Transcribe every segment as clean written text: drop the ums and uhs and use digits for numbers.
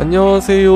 안녕하세요.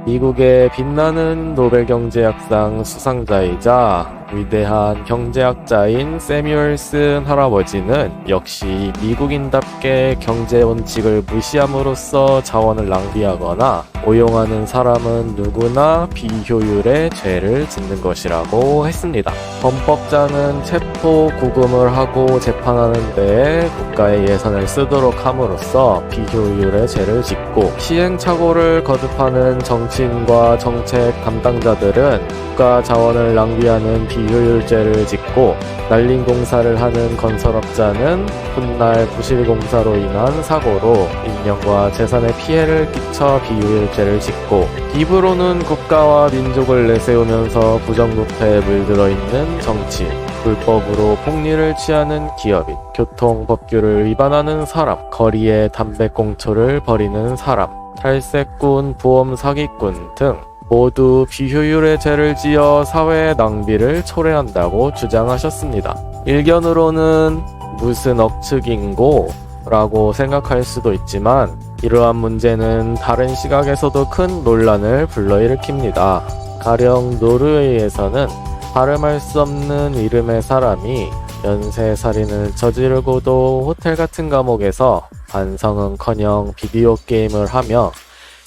미국의 빛나는 노벨경제학상 수상자이자 위대한 경제학자인 세뮤얼슨 할아버지는 역시 미국인답게 경제 원칙을 무시함으로써 자원을 낭비하거나 오용하는 사람은 누구나 비효율의 죄를 짓는 것이라고 했습니다. 헌법자는 체포, 구금을 하고 재판하는 데에 국가의 예산을 쓰도록 함으로써 비효율의 죄를 짓고, 시행착오를 거듭하는 정치인과 정책 담당자들은 국가 자원을 낭비하는 비효율죄를 짓고, 날림 공사를 하는 건설업자는 훗날 부실공사로 인한 사고로 인명과 재산에 피해를 끼쳐 비효율죄를 짓고, 입으로는 국가와 민족을 내세우면서 부정부패에 물들어 있는 정치인, 불법으로 폭리를 취하는 기업인, 교통법규를 위반하는 사람, 거리에 담배꽁초를 버리는 사람, 탈세꾼, 보험 사기꾼 등 모두 비효율의 죄를 지어 사회의 낭비를 초래한다고 주장하셨습니다. 일견으로는 무슨 억측인고? 라고 생각할 수도 있지만, 이러한 문제는 다른 시각에서도 큰 논란을 불러일으킵니다. 가령 노르웨이에서는 발음할 수 없는 이름의 사람이 연쇄살인을 저지르고도 호텔 같은 감옥에서 반성은커녕 비디오 게임을 하며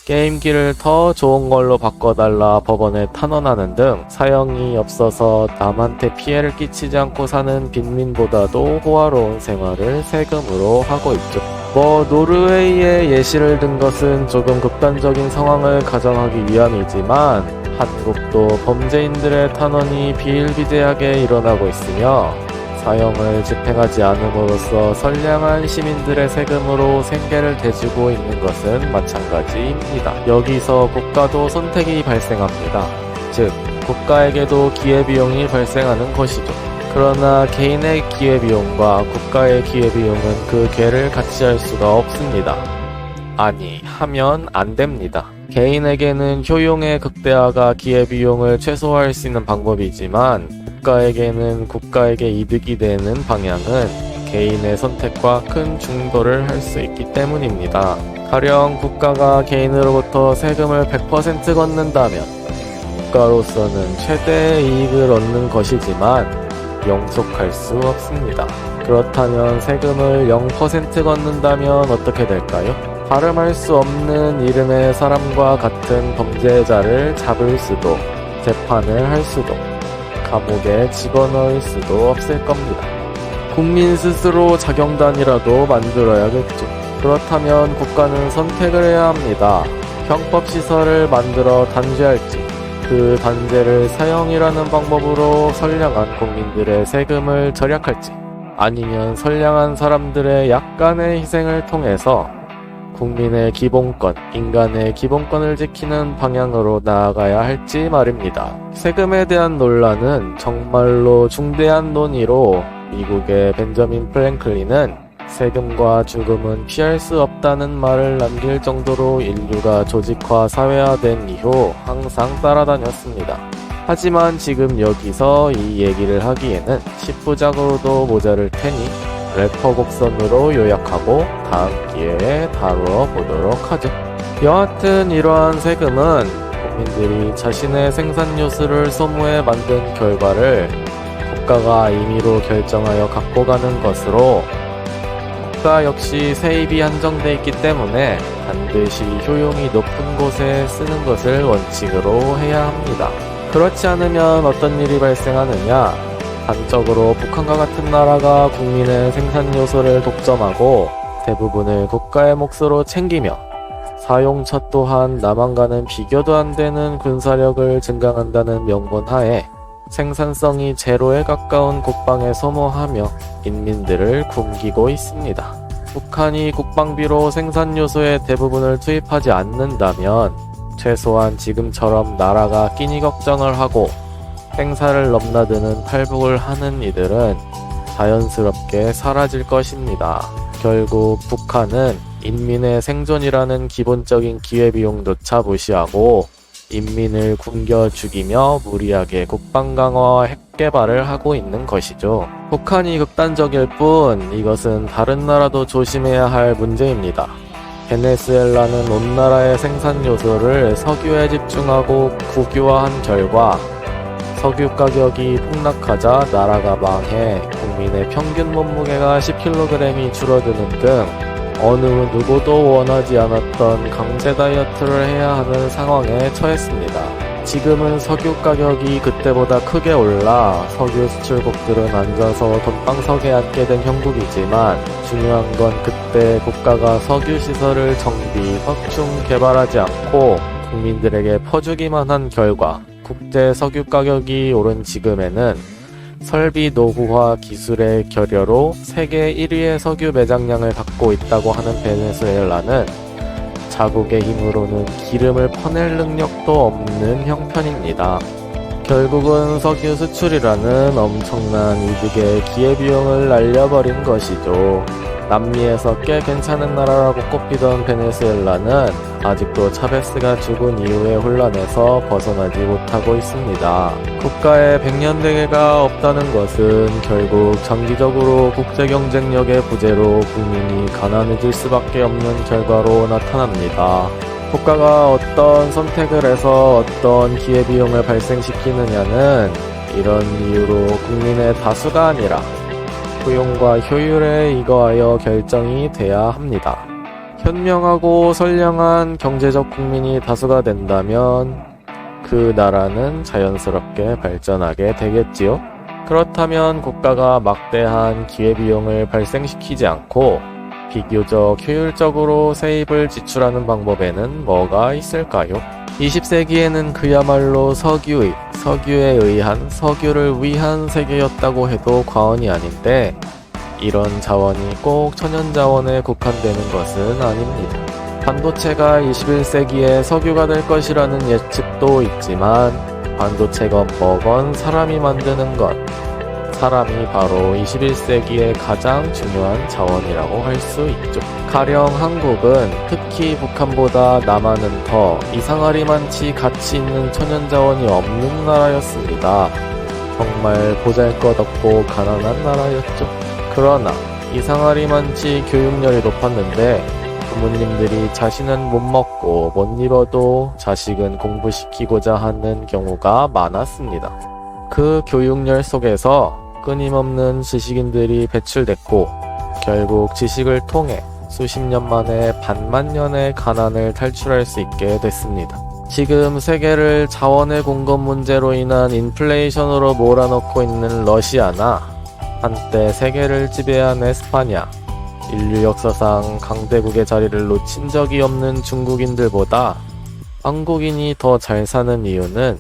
게임기를 더 좋은 걸로 바꿔달라 법원에 탄원하는 등 사형이 없어서 남한테 피해를 끼치지 않고 사는 빈민보다도 호화로운 생활을 세금으로 하고 있죠. 노르웨이의 예시를 든 것은 조금 극단적인 상황을 가정하기 위함이지만, 한국도 범죄인들의 탄원이 비일비재하게 일어나고 있으며 사형을 집행하지 않음으로써 선량한 시민들의 세금으로 생계를 대주고 있는 것은 마찬가지입니다. 여기서 국가도 선택이 발생합니다. 즉, 국가에게도 기회비용이 발생하는 것이죠. 그러나 개인의 기회비용과 국가의 기회비용은 그 궤를 같이 할 수가 없습니다. 아니, 하면 안 됩니다. 개인에게는 효용의 극대화가 기회비용을 최소화할 수 있는 방법이지만, 국가에게는 국가에게 이득이 되는 방향은 개인의 선택과 큰 충돌을 할 수 있기 때문입니다. 가령 국가가 개인으로부터 세금을 100% 걷는다면 국가로서는 최대의 이익을 얻는 것이지만 영속할 수 없습니다. 그렇다면 세금을 0% 걷는다면 어떻게 될까요? 발음할 수 없는 이름의 사람과 같은 범죄자를 잡을 수도, 재판을 할 수도, 감옥에 집어넣을 수도 없을 겁니다. 국민 스스로 자경단이라도 만들어야겠죠. 그렇다면 국가는 선택을 해야 합니다. 형법시설을 만들어 단죄할지, 그 단죄를 사형이라는 방법으로 선량한 국민들의 세금을 절약할지, 아니면 선량한 사람들의 약간의 희생을 통해서 국민의 기본권, 인간의 기본권을 지키는 방향으로 나아가야 할지 말입니다. 세금에 대한 논란은 정말로 중대한 논의로, 미국의 벤저민 프랭클린은 세금과 죽음은 피할 수 없다는 말을 남길 정도로 인류가 조직화 사회화된 이후 항상 따라다녔습니다. 하지만 지금 여기서 이 얘기를 하기에는 10부작으로도 모자랄 테니 래퍼 곡선으로 요약하고 다음 기회에 다루어 보도록 하죠. 여하튼 이러한 세금은 국민들이 자신의 생산 요소를 소모해 만든 결과를 국가가 임의로 결정하여 갖고 가는 것으로, 국가 역시 세입이 한정돼 있기 때문에 반드시 효용이 높은 곳에 쓰는 것을 원칙으로 해야 합니다. 그렇지 않으면 어떤 일이 발생하느냐? 단적으로 북한과 같은 나라가 국민의 생산 요소를 독점하고 대부분을 국가의 몫으로 챙기며 사용처 또한 남한과는 비교도 안 되는 군사력을 증강한다는 명분 하에 생산성이 제로에 가까운 국방에 소모하며 인민들을 굶기고 있습니다. 북한이 국방비로 생산 요소의 대부분을 투입하지 않는다면 최소한 지금처럼 나라가 끼니 걱정을 하고 행사를 넘나드는 탈북을 하는 이들은 자연스럽게 사라질 것입니다. 결국 북한은 인민의 생존이라는 기본적인 기회비용조차 무시하고 인민을 굶겨 죽이며 무리하게 국방 강화와 핵 개발을 하고 있는 것이죠. 북한이 극단적일 뿐 이것은 다른 나라도 조심해야 할 문제입니다. 베네수엘라는 온 나라의 생산 요소를 석유에 집중하고 국유화한 결과 석유 가격이 폭락하자 나라가 망해 국민의 평균 몸무게가 10kg이 줄어드는 등 어느 누구도 원하지 않았던 강제 다이어트를 해야 하는 상황에 처했습니다. 지금은 석유 가격이 그때보다 크게 올라 석유 수출국들은 앉아서 돈방석에 앉게 된 형국이지만 중요한 건 그때 국가가 석유 시설을 정비, 확충, 개발하지 않고 국민들에게 퍼주기만 한 결과 국제 석유 가격이 오른 지금에는 설비 노후화 기술의 결여로 세계 1위의 석유 매장량을 갖고 있다고 하는 베네수엘라는 자국의 힘으로는 기름을 퍼낼 능력도 없는 형편입니다. 결국은 석유 수출이라는 엄청난 이득의 기회비용을 날려버린 것이죠. 남미에서 꽤 괜찮은 나라라고 꼽히던 베네수엘라는 아직도 차베스가 죽은 이후의 혼란에서 벗어나지 못하고 있습니다. 국가에 100년대계가 없다는 것은 결국 장기적으로 국제경쟁력의 부재로 국민이 가난해질 수밖에 없는 결과로 나타납니다. 국가가 어떤 선택을 해서 어떤 기회비용을 발생시키느냐는 이런 이유로 국민의 다수가 아니라 효용과 효율에 이거하여 결정이 돼야 합니다. 현명하고 선량한 경제적 국민이 다수가 된다면 그 나라는 자연스럽게 발전하게 되겠지요. 그렇다면 국가가 막대한 기회비용을 발생시키지 않고 비교적 효율적으로 세입을 지출하는 방법에는 뭐가 있을까요? 20세기에는 그야말로 석유에 의한 석유를 위한 세계였다고 해도 과언이 아닌데 이런 자원이 꼭 천연자원에 국한되는 것은 아닙니다. 반도체가 21세기에 석유가 될 것이라는 예측도 있지만 반도체건 뭐건 사람이 만드는 것, 사람이 바로 21세기의 가장 중요한 자원이라고 할 수 있죠. 가령 한국은 특히 북한보다 남한은 더 이상하리만치 가치 있는 천연자원이 없는 나라였습니다. 정말 보잘것없고 가난한 나라였죠. 그러나 이상하리만치 교육열이 높았는데 부모님들이 자신은 못 먹고 못 입어도 자식은 공부시키고자 하는 경우가 많았습니다. 그 교육열 속에서 끊임없는 지식인들이 배출됐고 결국 지식을 통해 수십 년 만에 반만 년의 가난을 탈출할 수 있게 됐습니다. 지금 세계를 자원의 공급 문제로 인한 인플레이션으로 몰아넣고 있는 러시아나 한때 세계를 지배한 에스파냐, 인류 역사상 강대국의 자리를 놓친 적이 없는 중국인들보다 한국인이 더 잘 사는 이유는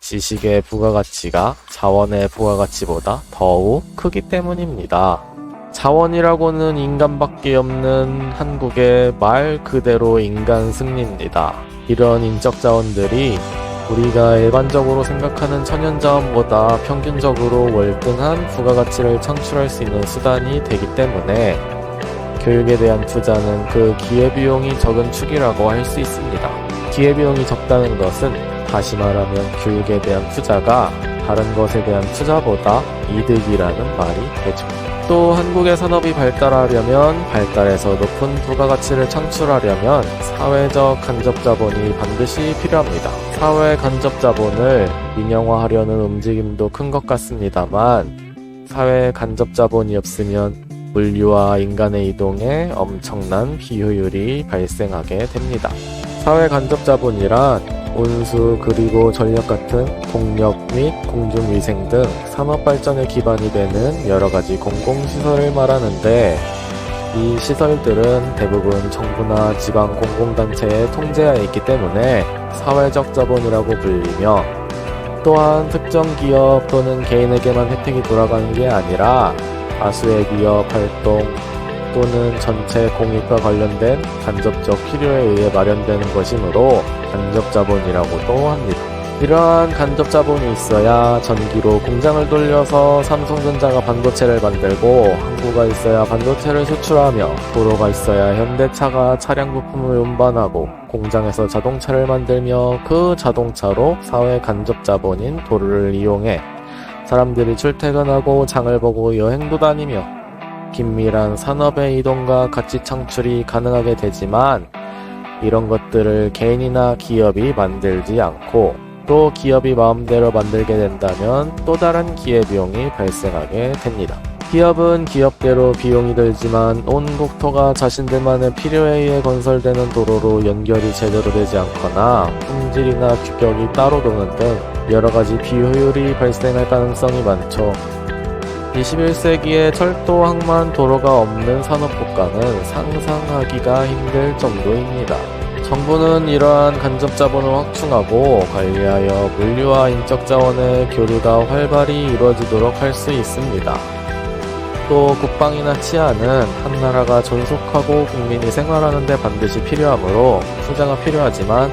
지식의 부가가치가 자원의 부가가치보다 더욱 크기 때문입니다. 자원이라고는 인간밖에 없는 한국의 말 그대로 인간 승리입니다. 이런 인적 자원들이 우리가 일반적으로 생각하는 천연자원보다 평균적으로 월등한 부가가치를 창출할 수 있는 수단이 되기 때문에 교육에 대한 투자는 그 기회비용이 적은 축이라고 할 수 있습니다. 기회비용이 적다는 것은 다시 말하면 교육에 대한 투자가 다른 것에 대한 투자보다 이득이라는 말이 되죠. 또 한국의 산업이 발달하려면 발달해서 높은 부가가치를 창출하려면 사회적 간접자본이 반드시 필요합니다. 사회 간접자본을 민영화하려는 움직임도 큰 것 같습니다만 사회 간접자본이 없으면 물류와 인간의 이동에 엄청난 비효율이 발생하게 됩니다. 사회 간접자본이란 운수 그리고 전력 같은 동력 및 공중위생 등 산업발전의 기반이 되는 여러가지 공공시설을 말하는데 이 시설들은 대부분 정부나 지방 공공단체의 통제하에 있기 때문에 사회적 자본이라고 불리며 또한 특정 기업 또는 개인에게만 혜택이 돌아가는 게 아니라 다수의 기업 활동 또는 전체 공익과 관련된 간접적 필요에 의해 마련되는 것이므로 간접자본이라고도 합니다. 이러한 간접자본이 있어야 전기로 공장을 돌려서 삼성전자가 반도체를 만들고 항구가 있어야 반도체를 수출하며 도로가 있어야 현대차가 차량 부품을 운반하고 공장에서 자동차를 만들며 그 자동차로 사회 간접자본인 도로를 이용해 사람들이 출퇴근하고 장을 보고 여행도 다니며 긴밀한 산업의 이동과 가치 창출이 가능하게 되지만 이런 것들을 개인이나 기업이 만들지 않고 또 기업이 마음대로 만들게 된다면 또 다른 기회비용이 발생하게 됩니다. 기업은 기업대로 비용이 들지만 온 국토가 자신들만의 필요에 의해 건설되는 도로로 연결이 제대로 되지 않거나 품질이나 규격이 따로 도는 등 여러가지 비효율이 발생할 가능성이 많죠. 21세기에 철도, 항만, 도로가 없는 산업국가는 상상하기가 힘들 정도입니다. 정부는 이러한 간접 자본을 확충하고 관리하여 물류와 인적 자원의 교류가 활발히 이루어지도록 할 수 있습니다. 또 국방이나 치안은 한 나라가 존속하고 국민이 생활하는 데 반드시 필요하므로 투자가 필요하지만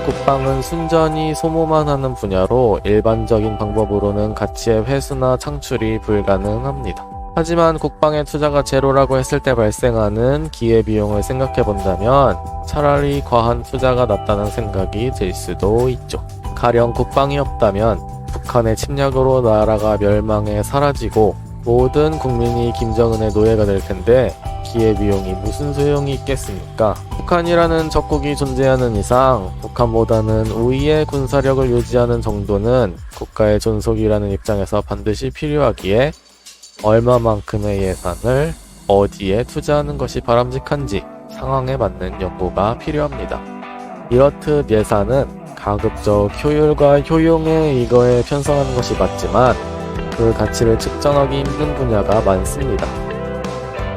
국방은 순전히 소모만 하는 분야로 일반적인 방법으로는 가치의 회수나 창출이 불가능합니다. 하지만 국방의 투자가 제로라고 했을 때 발생하는 기회비용을 생각해본다면 차라리 과한 투자가 낫다는 생각이 들 수도 있죠. 가령 국방이 없다면 북한의 침략으로 나라가 멸망해 사라지고 모든 국민이 김정은의 노예가 될 텐데 기회비용이 무슨 소용이 있겠습니까? 북한이라는 적국이 존재하는 이상 북한보다는 우위의 군사력을 유지하는 정도는 국가의 존속이라는 입장에서 반드시 필요하기에 얼마만큼의 예산을 어디에 투자하는 것이 바람직한지 상황에 맞는 연구가 필요합니다. 이렇듯 예산은 가급적 효율과 효용에 이거에 편성하는 것이 맞지만 그 가치를 측정하기 힘든 분야가 많습니다.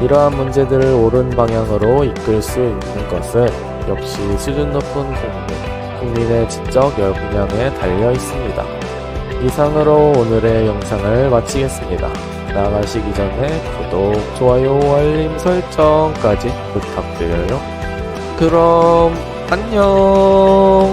이러한 문제들을 옳은 방향으로 이끌 수 있는 것은 역시 수준 높은 국민의 지적 역량에 달려 있습니다. 이상으로 오늘의 영상을 마치겠습니다. 나가시기 전에 구독, 좋아요, 알림 설정까지 부탁드려요. 그럼 안녕.